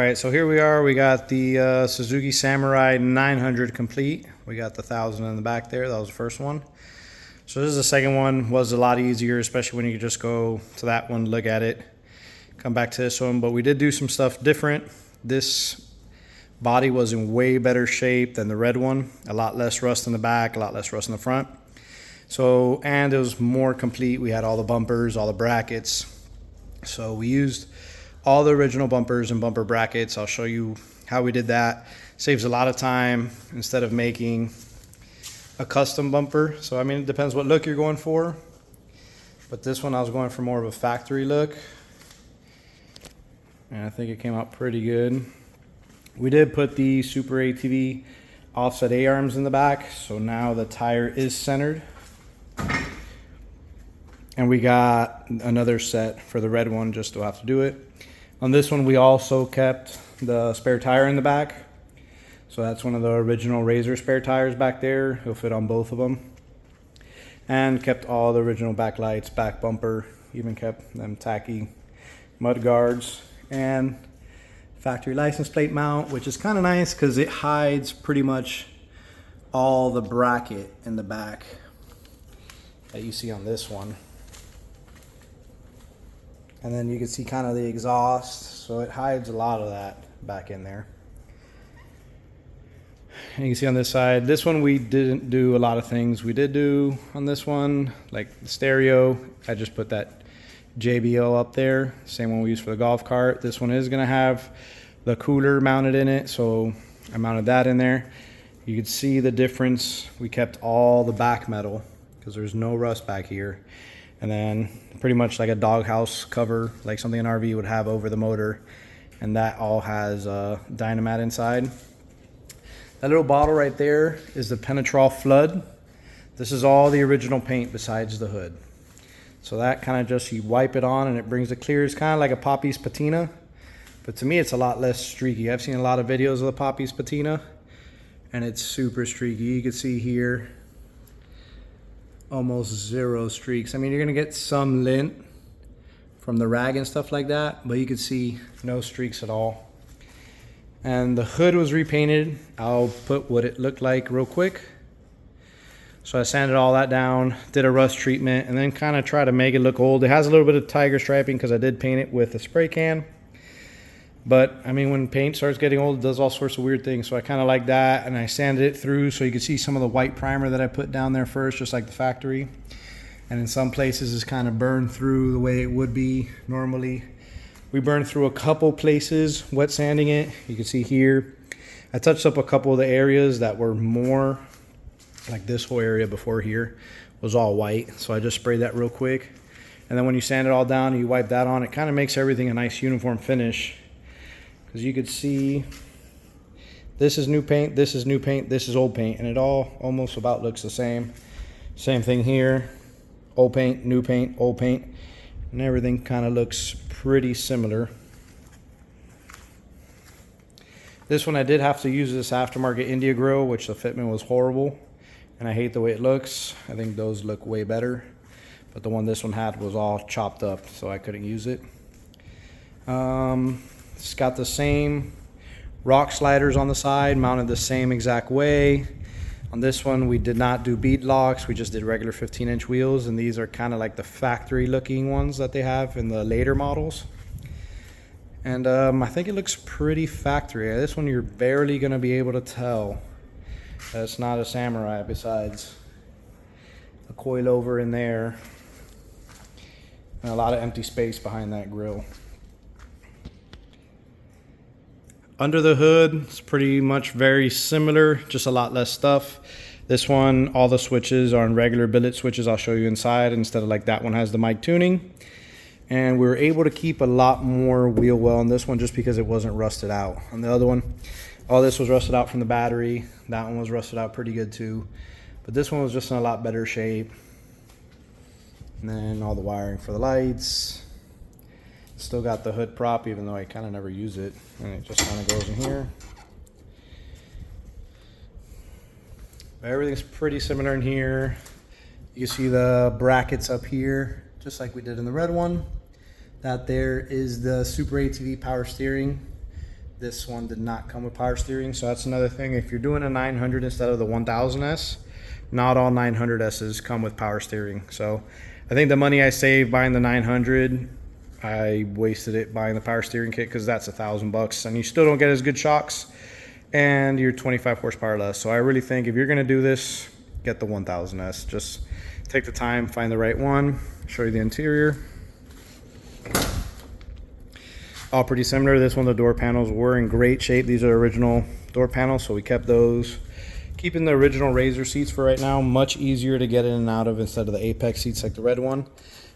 right, so here we are. We got the Suzuki Samurai 900 complete. We got the 1000 in the back there. That was the first one. So this is the second one. Was a lot easier, especially when you could just go to that one, look at it, come back to this one. But we did do some stuff different. This body was in way better shape than the red one. A lot less rust in the back, a lot less rust in the front. So, and it was more complete. We had all the bumpers, all the brackets. So we used all the original bumpers and bumper brackets. I'll show you how we did that. Saves a lot of time instead of making a custom bumper. So I mean, it depends what look you're going for, but this one I was going for more of a factory look, and I think it came out pretty good. We did put the Super ATV offset A-arms in the back, so now the tire is centered. And we got another set for the red one, just to have to do it. On this one, we also kept the spare tire in the back. So that's one of the original Razor spare tires back there. It'll fit on both of them. And kept all the original back lights, back bumper, even kept them tacky mud guards. And factory license plate mount, which is kind of nice because it hides pretty much all the bracket in the back that you see on this one. And then you can see kind of the exhaust, so it hides a lot of that back in there. And you can see on this side, this one we didn't do a lot of things. We did do on this one, like the stereo, I just put that JBL up there, same one we used for the golf cart. This one is gonna have the cooler mounted in it, so I mounted that in there. You can see the difference. We kept all the back metal because there's no rust back here. And then pretty much like a doghouse cover, like something an RV would have over the motor. And that all has Dynamat inside. That little bottle right there is the Penetrol Flood. This is all the original paint besides the hood. So that kind of just, you wipe it on and it brings it clear. It's kind of like a Poppy's patina, but to me it's a lot less streaky. I've seen a lot of videos of the Poppy's patina and it's super streaky. You can see here almost zero streaks. I mean, you're gonna get some lint from the rag and stuff like that, but you can see no streaks at all. And the hood was repainted. I'll put what it looked like real quick. So I sanded all that down, did a rust treatment, and then kind of try to make it look old. It has a little bit of tiger striping because I did paint it with a spray can. But I mean, when paint starts getting old, it does all sorts of weird things. So I kind of like that, and I sanded it through so you can see some of the white primer that I put down there first, just like the factory. And in some places it's kind of burned through the way it would be normally. We burned through a couple places, wet sanding it. You can see here, I touched up a couple of the areas that were more, like this whole area before here was all white. So I just sprayed that real quick. And then when you sand it all down and you wipe that on, it kind of makes everything a nice uniform finish. As you can see, this is new paint, this is new paint, this is old paint, and it all almost about looks the same. Same thing here, old paint, old paint, and everything kind of looks pretty similar. This one I did have to use this aftermarket India grill, which the fitment was horrible, and I hate the way it looks. I think those look way better, but the one this one had was all chopped up, so I couldn't use it. It's got the same rock sliders on the side, mounted the same exact way. On this one, we did not do bead locks. We just did regular 15-inch wheels, and these are kind of like the factory-looking ones that they have in the later models. And I think it looks pretty factory. This one, you're barely going to be able to tell that it's not a Samurai, besides a coilover in there and a lot of empty space behind that grill. Under the hood, it's pretty much very similar, just a lot less stuff. This one, all the switches are on regular billet switches. I'll show you inside instead of like that one has the mic tuning. And we were able to keep a lot more wheel well on this one just because it wasn't rusted out. On the other one, all this was rusted out from the battery. That one was rusted out pretty good too. But this one was just in a lot better shape. And then all the wiring for the lights. Still got the hood prop, even though I kind of never use it, and it just kind of goes in here. But everything's pretty similar in here. You see the brackets up here, just like we did in the red one. That there is the Super ATV power steering. This one did not come with power steering, so that's another thing. If you're doing a 900 instead of the 1000S, not all 900Ss come with power steering. So I think the money I saved buying the 900, I wasted it buying the power steering kit, because that's $1,000 and you still don't get as good shocks and you're 25 horsepower less. So I really think if you're going to do this, get the 1000S. Just take the time, find the right one. Show you the interior. All pretty similar. This one, the door panels were in great shape. These are original door panels, so we kept those. Keeping the original Razor seats for right now. Much easier to get in and out of instead of the Apex seats like the red one.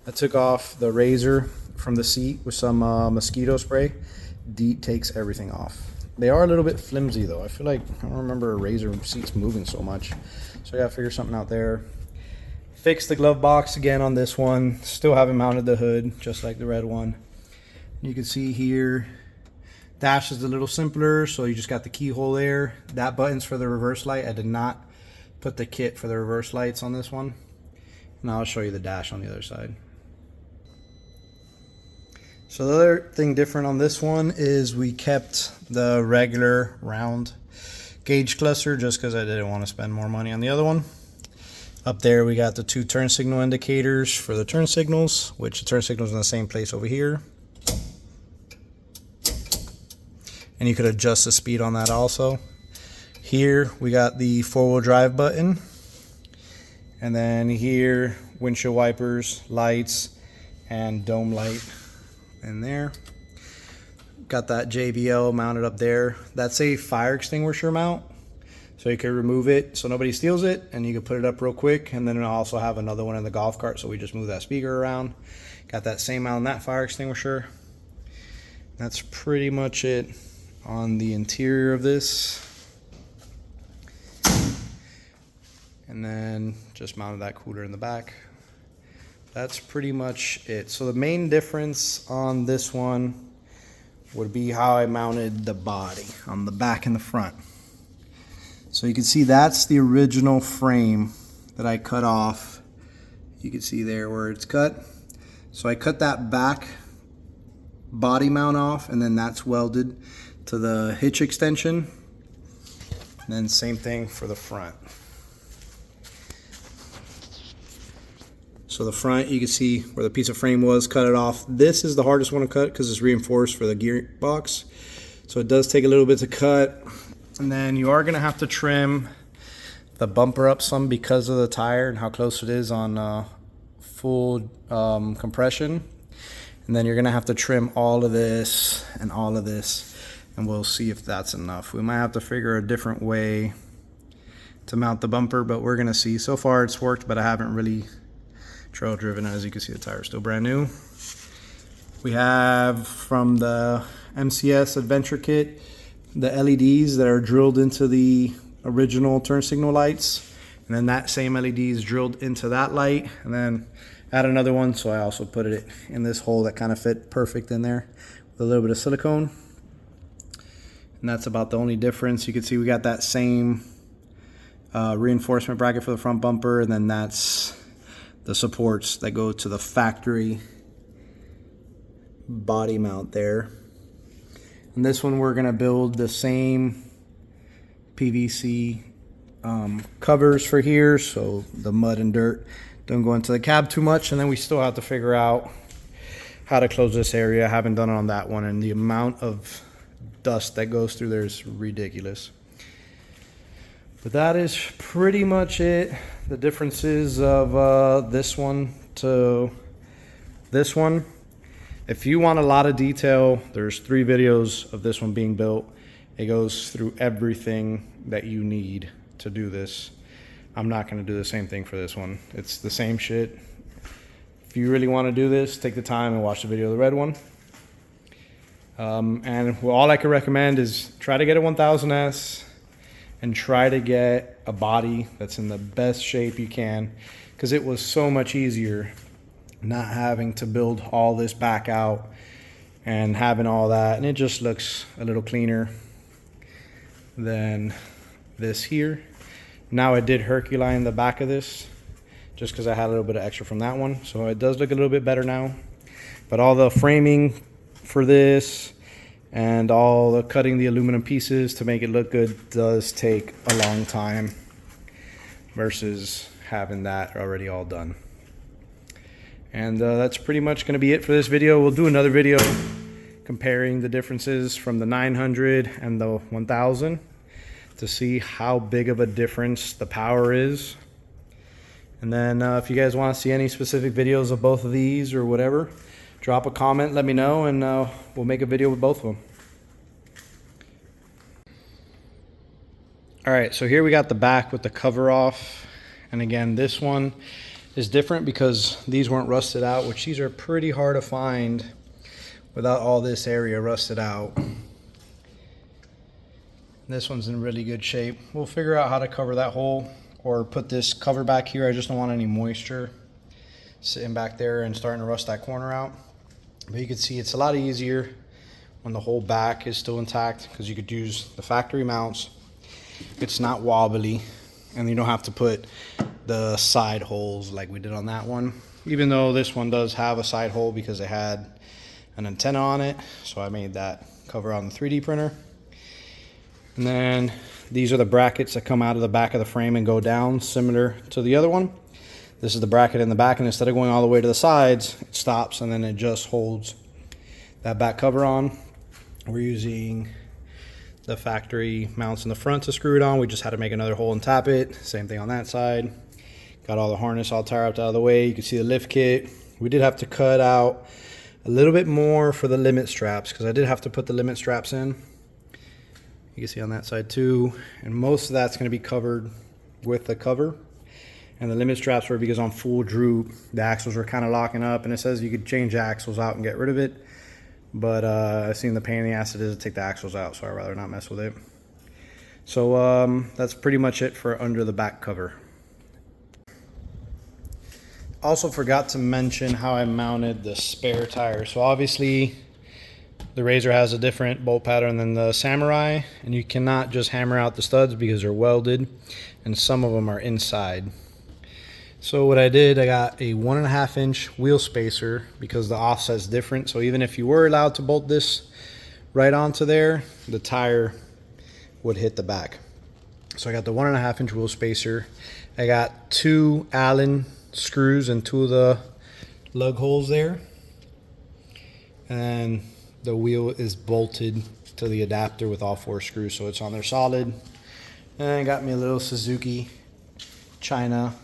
I took off the Razor from the seat with some mosquito spray. DEET takes everything off. They are a little bit flimsy though. I feel like I don't remember a Razor seats moving so much. So I gotta figure something out there. Fixed the glove box again on this one. Still haven't mounted the hood, just like the red one. You can see here, dash is a little simpler, so you just got the keyhole there. That button's for the reverse light. I did not put the kit for the reverse lights on this one. Now I'll show you the dash on the other side. So the other thing different on this one is we kept the regular round gauge cluster, just because I didn't want to spend more money on the other one. Up there we got the 2 turn signal indicators for the turn signals, which the turn signals in the same place over here. And you could adjust the speed on that also. Here we got the 4-wheel drive button. And then here, windshield wipers, lights, and dome light in there. Got that JBL mounted up there. That's a fire extinguisher mount. So you can remove it so nobody steals it, and you can put it up real quick. And then I also have another one in the golf cart, so we just move that speaker around. Got that same mount on that fire extinguisher. That's pretty much it on the interior of this. And then just mounted that cooler in the back. That's pretty much it. So the main difference on this one would be how I mounted the body on the back and the front. So you can see that's the original frame that I cut off. You can see there where it's cut. So I cut that back body mount off, and then that's welded to the hitch extension. And then same thing for the front. So the front, you can see where the piece of frame was, cut it off. This is the hardest one to cut because it's reinforced for the gearbox. So it does take a little bit to cut. And then you are gonna have to trim the bumper up some because of the tire and how close it is on full compression. And then you're gonna have to trim all of this and all of this, and we'll see if that's enough. We might have to figure a different way to mount the bumper, but we're gonna see. So far it's worked, but I haven't really trail driven. As you can see, the tire is still brand new. We have from the MCS Adventure Kit the LEDs that are drilled into the original turn signal lights, and then that same LED is drilled into that light, and then add another one. So I also put it in this hole that kind of fit perfect in there with a little bit of silicone. And that's about the only difference. You can see we got that same reinforcement bracket for the front bumper, and then that's the supports that go to the factory body mount there. And this one we're gonna build the same PVC covers for here, so the mud and dirt don't go into the cab too much. And then we still have to figure out how to close this area. I haven't done it on that one, and the amount of dust that goes through there is ridiculous. But that is pretty much it. The differences of this one to this one. If you want a lot of detail, there's 3 videos of this one being built. It goes through everything that you need to do this. I'm not going to do the same thing for this one. It's the same shit. If you really want to do this, take the time and watch the video of the red one. And all I can recommend is try to get a 1000S and try to get a body that's in the best shape you can, because it was so much easier not having to build all this back out and having all that, and it just looks a little cleaner than this here. Now I did Herculine the back of this just because I had a little bit of extra from that one, so it does look a little bit better now. But all the framing for this And all the cutting the aluminum pieces to make it look good does take a long time versus having that already all done. And that's pretty much going to be it for this video. We'll do another video comparing the differences from the 900 and the 1000 to see how big of a difference the power is. And then if you guys want to see any specific videos of both of these or whatever, drop a comment, let me know, and we'll make a video with both of them. Alright, so here we got the back with the cover off. And again, this one is different because these weren't rusted out, which these are pretty hard to find without all this area rusted out. This one's in really good shape. We'll figure out how to cover that hole or put this cover back here. I just don't want any moisture sitting back there and starting to rust that corner out. But you can see it's a lot easier when the whole back is still intact because you could use the factory mounts. It's not wobbly, and you don't have to put the side holes like we did on that one, even though this one does have a side hole because it had an antenna on it. So I made that cover on the 3D printer. And then these are the brackets that come out of the back of the frame and go down, similar to the other one. This is the bracket in the back, and instead of going all the way to the sides, it stops and then it just holds that back cover on. We're using the factory mounts in the front to screw it on. We just had to make another hole and tap it. Same thing on that side. Got all the harness all tie-up out of the way. You can see the lift kit. We did have to cut out a little bit more for the limit straps because I did have to put the limit straps in. You can see on that side too. And most of that's going to be covered with the cover. And the limit straps were because on full droop, the axles were kind of locking up. And it says you could change the axles out and get rid of it. But I've seen the pain in the ass it is to take the axles out, so I'd rather not mess with it. So that's pretty much it for under the back cover. Also forgot to mention how I mounted the spare tire. So obviously the Razor has a different bolt pattern than the Samurai, and you cannot just hammer out the studs because they're welded, and some of them are inside. So what I did, I got a 1.5 inch wheel spacer because the offset's different. So even if you were allowed to bolt this right onto there, the tire would hit the back. So I got the 1.5 inch wheel spacer. I got 2 Allen screws in 2 of the lug holes there. And the wheel is bolted to the adapter with all 4 screws, so it's on there solid. And I got me a little Suzuki China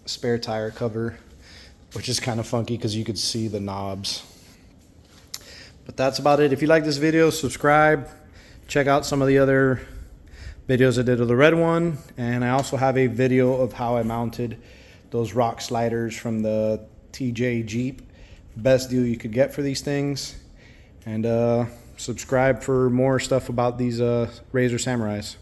spare tire cover, which is kind of funky because you could see the knobs. But that's about it. If you like this video, subscribe. Check out some of the other videos I did of the red one, and I also have a video of how I mounted those rock sliders from the TJ Jeep. Best deal you could get for these things. And subscribe for more stuff about these Razor Samurais.